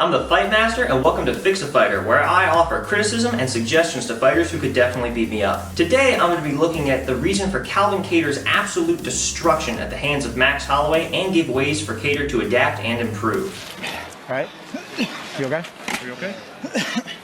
I'm the Fight Master, and welcome to Fix a Fighter, where I offer criticism and suggestions to fighters who could definitely beat me up. Today, I'm going to be looking at the reason for Calvin Kattar's absolute destruction at the hands of Max Holloway, and give ways for Kattar to adapt and improve. All right. You okay? Are you okay?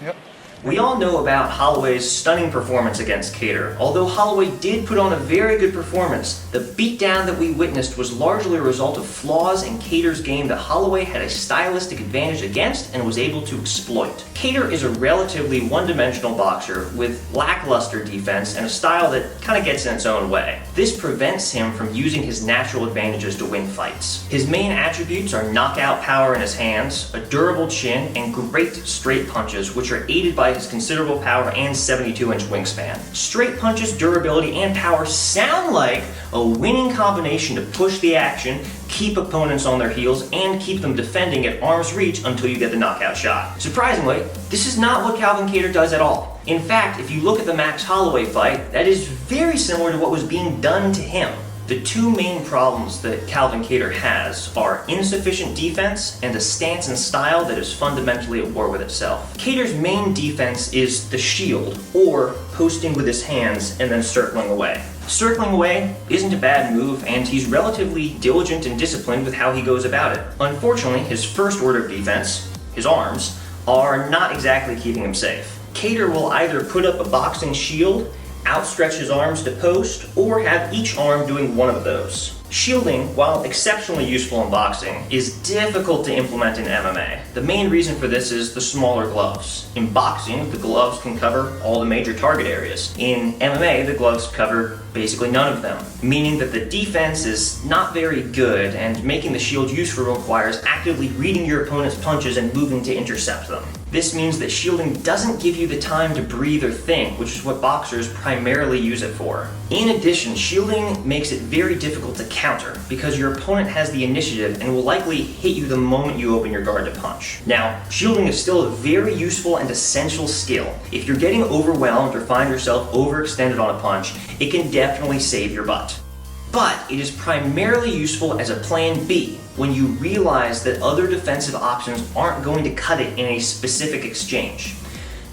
Yep. We all know about Holloway's stunning performance against Kattar. Although Holloway did put on a very good performance, the beatdown that we witnessed was largely a result of flaws in Kattar's game that Holloway had a stylistic advantage against and was able to exploit. Kattar is a relatively one-dimensional boxer with lackluster defense and a style that kind of gets in its own way. This prevents him from using his natural advantages to win fights. His main attributes are knockout power in his hands, a durable chin, and great straight punches, which are aided by his considerable power and 72-inch wingspan. Straight punches, durability, and power sound like a winning combination to push the action, keep opponents on their heels, and keep them defending at arm's reach until you get the knockout shot. Surprisingly, this is not what Calvin Kattar does at all. In fact, if you look at the Max Holloway fight, that is very similar to what was being done to him. The two main problems that Calvin Kattar has are insufficient defense and a stance and style that is fundamentally at war with itself. Kattar's main defense is the shield, or posting with his hands and then circling away. Circling away isn't a bad move, and he's relatively diligent and disciplined with how he goes about it. Unfortunately, his first order of defense, his arms, are not exactly keeping him safe. Kattar will either put up a boxing shield, outstretch his arms to post, or have each arm doing one of those. Shielding, while exceptionally useful in boxing, is difficult to implement in MMA. The main reason for this is the smaller gloves. In boxing, the gloves can cover all the major target areas. In MMA, the gloves cover basically none of them, meaning that the defense is not very good, and making the shield useful requires actively reading your opponent's punches and moving to intercept them. This means that shielding doesn't give you the time to breathe or think, which is what boxers primarily use it for. In addition, shielding makes it very difficult to counter, because your opponent has the initiative and will likely hit you the moment you open your guard to punch. Now, shielding is still a very useful and essential skill. If you're getting overwhelmed or find yourself overextended on a punch, it can definitely save your butt. But it is primarily useful as a plan B when you realize that other defensive options aren't going to cut it in a specific exchange.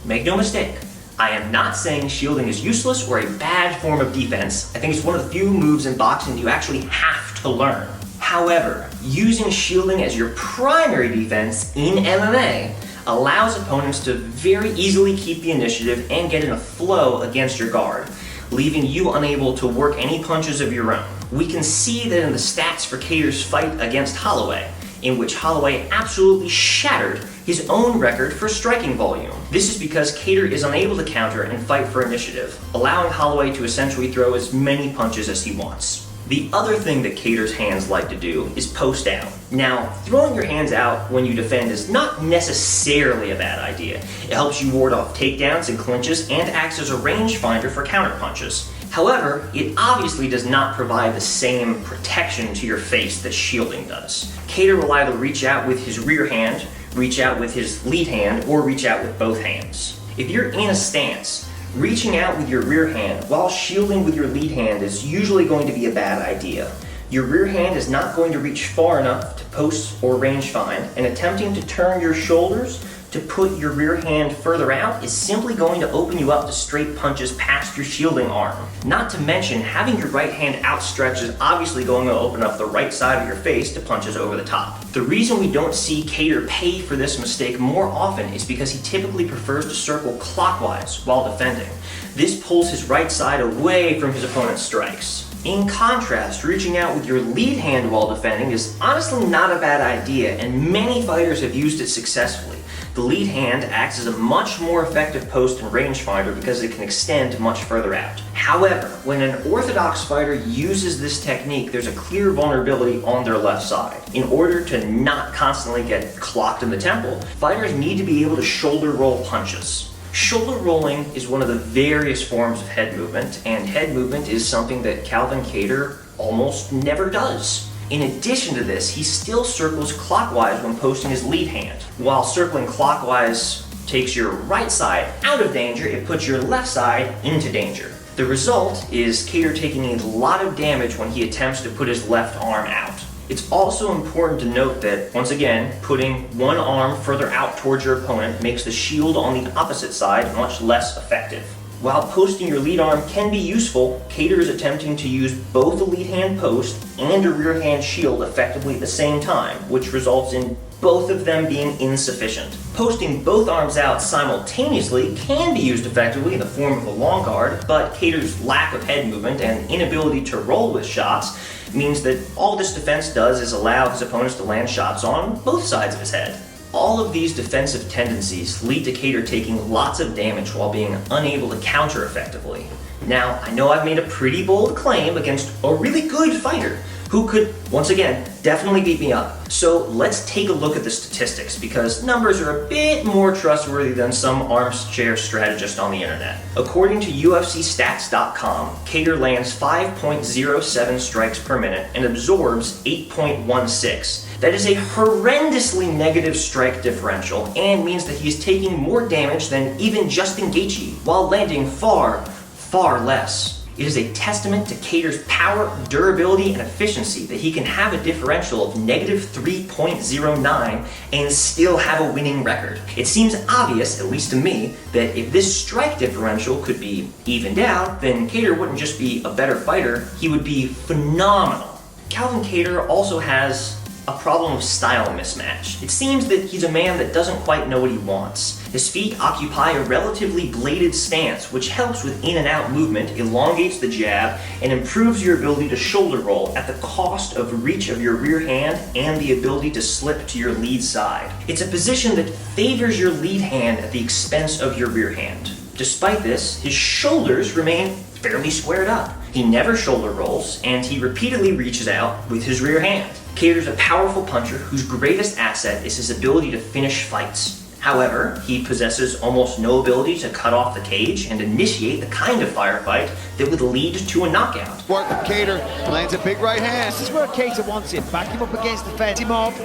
Make no mistake, I am not saying shielding is useless or a bad form of defense. I think it's one of the few moves in boxing you actually have to learn. However, using shielding as your primary defense in MMA allows opponents to very easily keep the initiative and get in a flow against your guard, leaving you unable to work any punches of your own. We can see that in the stats for Kattar's fight against Holloway, in which Holloway absolutely shattered his own record for striking volume. This is because Kattar is unable to counter and fight for initiative, allowing Holloway to essentially throw as many punches as he wants. The other thing that Kattar's hands like to do is post out. Now, throwing your hands out when you defend is not necessarily a bad idea. It helps you ward off takedowns and clinches and acts as a rangefinder for counterpunches. However, it obviously does not provide the same protection to your face that shielding does. Kattar will either reach out with his rear hand, reach out with his lead hand, or reach out with both hands. If you're in a stance, reaching out with your rear hand while shielding with your lead hand is usually going to be a bad idea. Your rear hand is not going to reach far enough to post or range find, and attempting to turn your shoulders to put your rear hand further out is simply going to open you up to straight punches past your shielding arm. Not to mention, having your right hand outstretched is obviously going to open up the right side of your face to punches over the top. The reason we don't see Kattar pay for this mistake more often is because he typically prefers to circle clockwise while defending. This pulls his right side away from his opponent's strikes. In contrast, reaching out with your lead hand while defending is honestly not a bad idea, and many fighters have used it successfully. The lead hand acts as a much more effective post and rangefinder because it can extend much further out. However, when an orthodox fighter uses this technique, there's a clear vulnerability on their left side. In order to not constantly get clocked in the temple, fighters need to be able to shoulder roll punches. Shoulder rolling is one of the various forms of head movement, and head movement is something that Calvin Kattar almost never does. In addition to this, he still circles clockwise when posting his lead hand. While circling clockwise takes your right side out of danger, it puts your left side into danger. The result is Kattar taking a lot of damage when he attempts to put his left arm out. It's also important to note that, once again, putting one arm further out towards your opponent makes the shield on the opposite side much less effective. While posting your lead arm can be useful, Kattar is attempting to use both a lead hand post and a rear hand shield effectively at the same time, which results in both of them being insufficient. Posting both arms out simultaneously can be used effectively in the form of a long guard, but Kattar's lack of head movement and inability to roll with shots means that all this defense does is allow his opponents to land shots on both sides of his head. All of these defensive tendencies lead to Kattar taking lots of damage while being unable to counter effectively. Now, I know I've made a pretty bold claim against a really good fighter who could, once again, definitely beat me up. So let's take a look at the statistics, because numbers are a bit more trustworthy than some armchair strategist on the internet. According to UFCstats.com, Kattar lands 5.07 strikes per minute and absorbs 8.16. That is a horrendously negative strike differential and means that he's taking more damage than even Justin Gaethje while landing far, far less. It is a testament to Kattar's power, durability, and efficiency that he can have a differential of negative 3.09 and still have a winning record. It seems obvious, at least to me, that if this strike differential could be evened out, then Kattar wouldn't just be a better fighter, he would be phenomenal. Calvin Kattar also has a problem of style mismatch. It seems that he's a man that doesn't quite know what he wants. His feet occupy a relatively bladed stance, which helps with in and out movement, elongates the jab, and improves your ability to shoulder roll at the cost of reach of your rear hand and the ability to slip to your lead side. It's a position that favors your lead hand at the expense of your rear hand. Despite this, his shoulders remain fairly squared up. He never shoulder rolls, and he repeatedly reaches out with his rear hand. Kattar's a powerful puncher whose greatest asset is his ability to finish fights. However, he possesses almost no ability to cut off the cage and initiate the kind of firefight that would lead to a knockout. Work from Kattar, lands a big right hand. This is where Kattar wants him. Back him up against the fence, him off.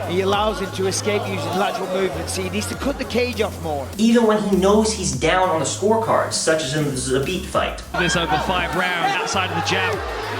He allows him to escape using lateral movement. See, he needs to cut the cage off more. Even when he knows he's down on the scorecards, such as in the Zabit fight. There's over 5 rounds outside of the jab.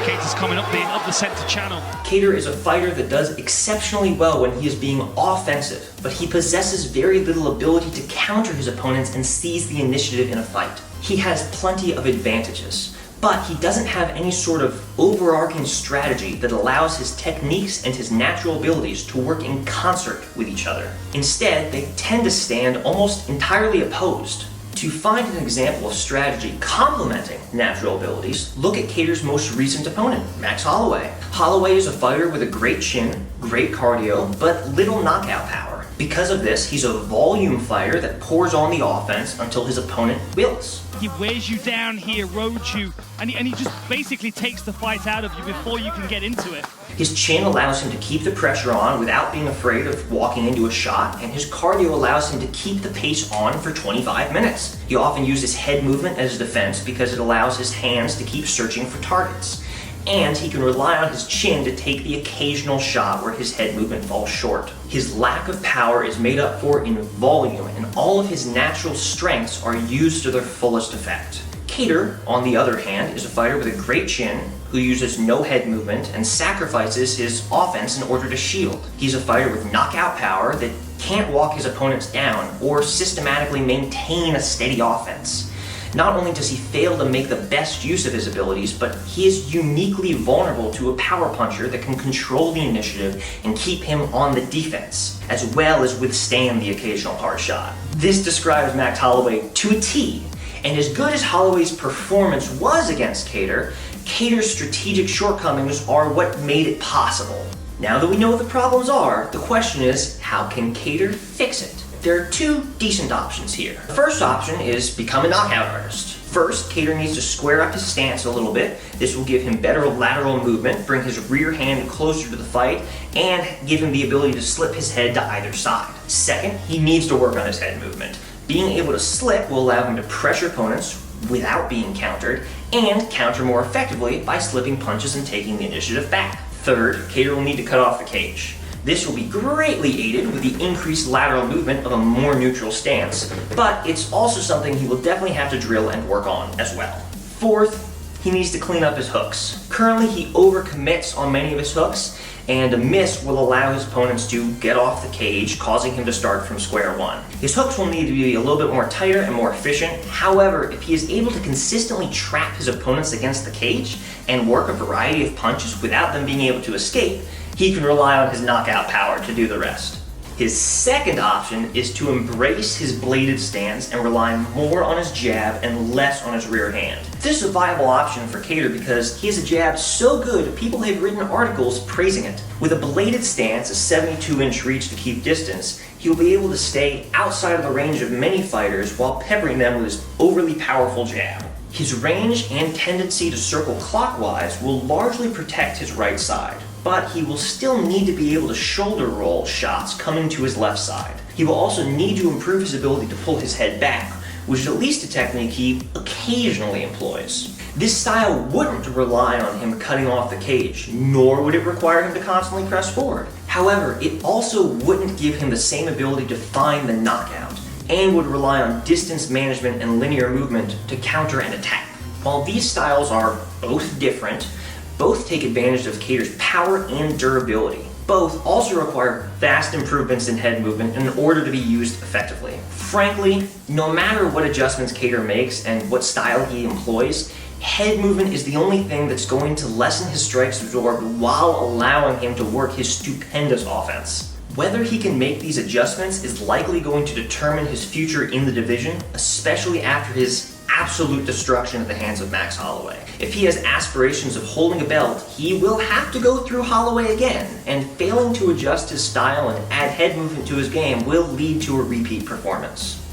Kattar's coming up the center channel. Kattar is a fighter that does exceptionally well when he is being offensive, but he possesses very little ability to counter his opponents and seize the initiative in a fight. He has plenty of advantages, but he doesn't have any sort of overarching strategy that allows his techniques and his natural abilities to work in concert with each other. Instead, they tend to stand almost entirely opposed. To find an example of strategy complementing natural abilities, look at Kattar's most recent opponent, Max Holloway. Holloway is a fighter with a great chin, great cardio, but little knockout power. Because of this, he's a volume fighter that pours on the offense until his opponent wilts. He wears you down, he erodes you, and he just basically takes the fight out of you before you can get into it. His chin allows him to keep the pressure on without being afraid of walking into a shot, and his cardio allows him to keep the pace on for 25 minutes. He often uses head movement as defense because it allows his hands to keep searching for targets. And he can rely on his chin to take the occasional shot where his head movement falls short. His lack of power is made up for in volume, and all of his natural strengths are used to their fullest effect. Kattar, on the other hand, is a fighter with a great chin who uses no head movement and sacrifices his offense in order to shield. He's a fighter with knockout power that can't walk his opponents down or systematically maintain a steady offense. Not only does he fail to make the best use of his abilities, but he is uniquely vulnerable to a power puncher that can control the initiative and keep him on the defense, as well as withstand the occasional hard shot. This describes Max Holloway to a T, and as good as Holloway's performance was against Kattar, Kattar's strategic shortcomings are what made it possible. Now that we know what the problems are, the question is, how can Kattar fix it? There are two decent options here. The first option is become a knockout artist. First, Kattar needs to square up his stance a little bit. This will give him better lateral movement, bring his rear hand closer to the fight, and give him the ability to slip his head to either side. Second, he needs to work on his head movement. Being able to slip will allow him to pressure opponents without being countered, and counter more effectively by slipping punches and taking the initiative back. Third, Kattar will need to cut off the cage. This will be greatly aided with the increased lateral movement of a more neutral stance, but it's also something he will definitely have to drill and work on as well. Fourth, he needs to clean up his hooks. Currently, he overcommits on many of his hooks, and a miss will allow his opponents to get off the cage, causing him to start from square one. His hooks will need to be a little bit more tighter and more efficient. However, if he is able to consistently trap his opponents against the cage and work a variety of punches without them being able to escape, he can rely on his knockout power to do the rest. His second option is to embrace his bladed stance and rely more on his jab and less on his rear hand. This is a viable option for Kattar because he has a jab so good people have written articles praising it. With a bladed stance, a 72-inch reach to keep distance, he will be able to stay outside of the range of many fighters while peppering them with his overly powerful jab. His range and tendency to circle clockwise will largely protect his right side, but he will still need to be able to shoulder roll shots coming to his left side. He will also need to improve his ability to pull his head back, which is at least a technique he occasionally employs. This style wouldn't rely on him cutting off the cage, nor would it require him to constantly press forward. However, it also wouldn't give him the same ability to find the knockout, and would rely on distance management and linear movement to counter and attack. While these styles are both different, both take advantage of Kattar's power and durability. Both also require vast improvements in head movement in order to be used effectively. Frankly, no matter what adjustments Kattar makes and what style he employs, head movement is the only thing that's going to lessen his strikes absorbed while allowing him to work his stupendous offense. Whether he can make these adjustments is likely going to determine his future in the division, especially after his absolute destruction at the hands of Max Holloway. If he has aspirations of holding a belt, he will have to go through Holloway again, and failing to adjust his style and add head movement to his game will lead to a repeat performance.